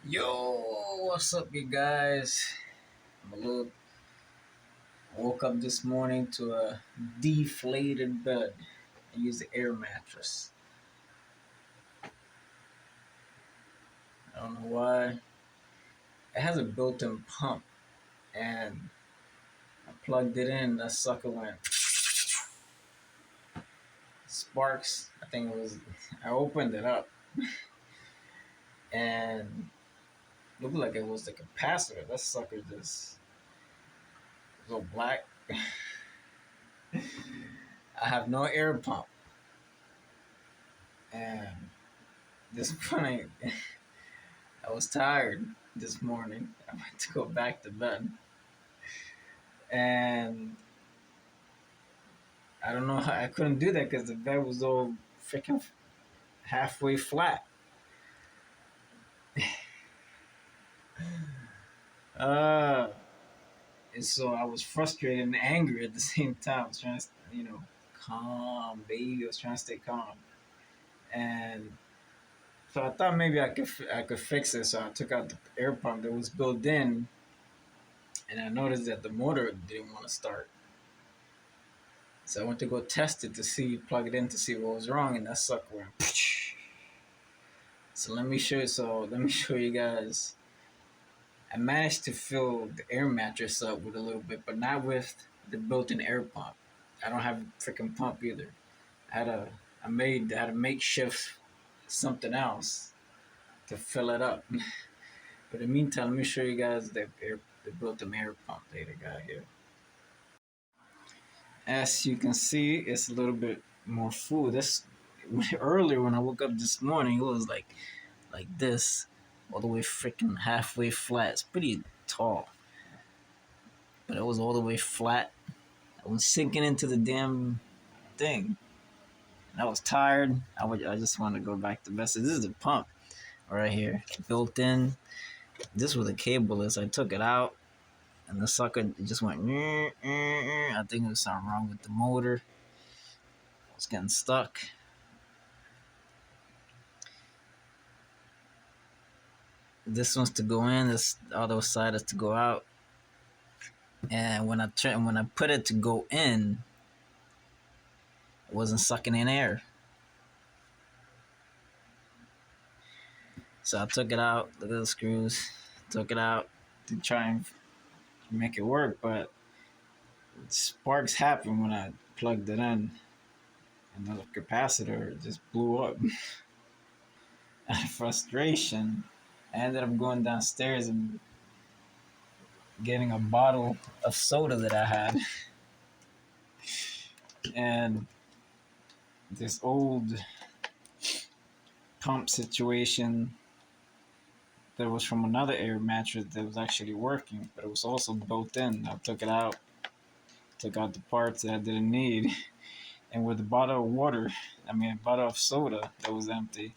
Yo, what's up, you guys? Woke up this morning to a deflated bed. I used the air mattress. I don't know why. It has a built-in pump, and I plugged it in. That sucker went sparks. I think it was. I opened it up, and it looked like it was the capacitor. That sucker just go black. I have no air pump, and this morning I was tired this morning. I went to go back to bed. And I don't know how I couldn't do that because the bed was all freaking halfway flat. Uh, and so I was frustrated and angry at the same time. I was trying to, calm, baby. I was trying to stay calm. And so I thought maybe I could fix it. So I took out the air pump that was built in, and I noticed that the motor didn't want to start. So I went to go test it to see, plug it in to see what was wrong, and that sucker went. So let me show you. So let me show you guys. I managed to fill the air mattress up with a little bit, but not with the built-in air pump. I don't have a freaking pump either. I had a makeshift something else to fill it up. But in the meantime, let me show you guys the built-in air pump that I got here. As you can see, it's a little bit more full. This earlier when I woke up this morning, it was like this, all the way freaking halfway flat. It's pretty tall, but it was all the way flat. I was sinking into the damn thing, and I was tired. I just wanted to go back to bed. So this is the pump right here, built in. This was the cable is. I took it out, and the sucker just went. I think there was something wrong with the motor. It was getting stuck. This one's to go in. This other side is to go out. And when I put it to go in, it wasn't sucking in air. So I took it out. Look at the screws. Took it out to try and make it work, but sparks happened when I plugged it in, and the capacitor just blew up. Out of frustration, I ended up going downstairs and getting a bottle of soda that I had, and this old pump situation that was from another air mattress that was actually working, but it was also built in. I took it out, took out the parts that I didn't need, and with a bottle of water, a bottle of soda that was empty,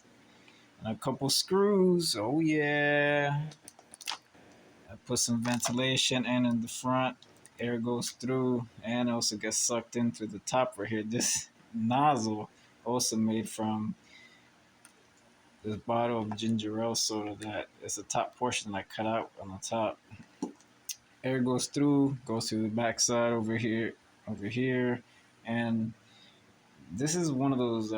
and a couple screws. Oh yeah. I put some ventilation in the front. Air goes through and also gets sucked in through the top right here. This nozzle also made from this bottle of ginger ale soda that is the top portion that I cut out on the top. Air goes through the backside over here, and this is one of those.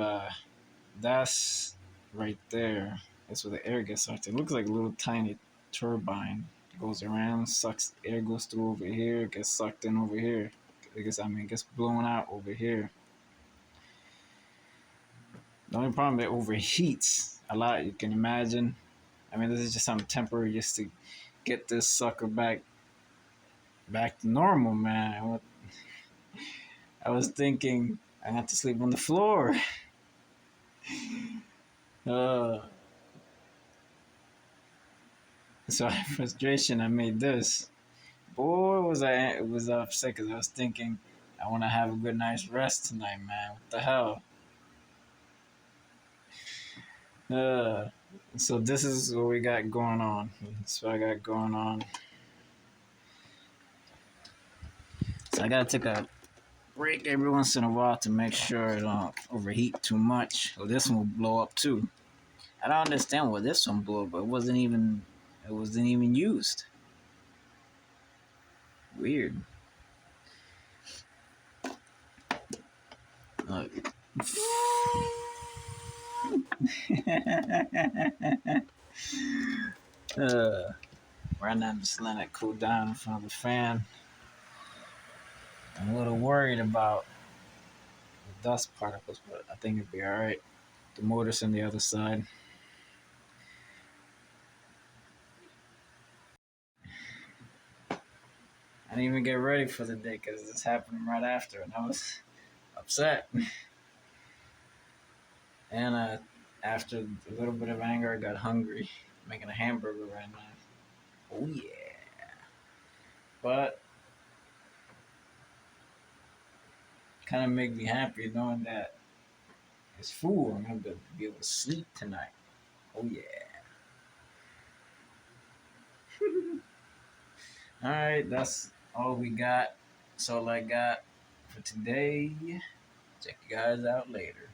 That's right there. That's where the air gets sucked. It looks like a little tiny turbine. It goes around, sucks air, goes through over here, gets sucked in over here. It gets blown out over here. The only problem, it overheats a lot. You can imagine. This is just something temporary, just to get this sucker back to normal, man. I was thinking I had to sleep on the floor. So out of frustration, I made this. Boy, was upset because I was thinking I want to have a good night's rest tonight, man. What the hell? So this is what we got going on. That's what I got going on. So I gotta take a break every once in a while to make sure it don't overheat too much. So this one will blow up too. I don't understand why this one blew up, but it wasn't even It wasn't even used. Weird. Look. Right now, I'm just letting it cool down in front of the fan. I'm a little worried about the dust particles, but I think it'll be alright. The motor's on the other side. I didn't even get ready for the day because this happened right after, and I was upset. And after a little bit of anger, I got hungry. Making a hamburger right now. Oh yeah! But kind of make me happy knowing that it's food. I'm gonna be able to sleep tonight. Oh yeah! All right, that's all we got. That's all I got for today. Check you guys out later.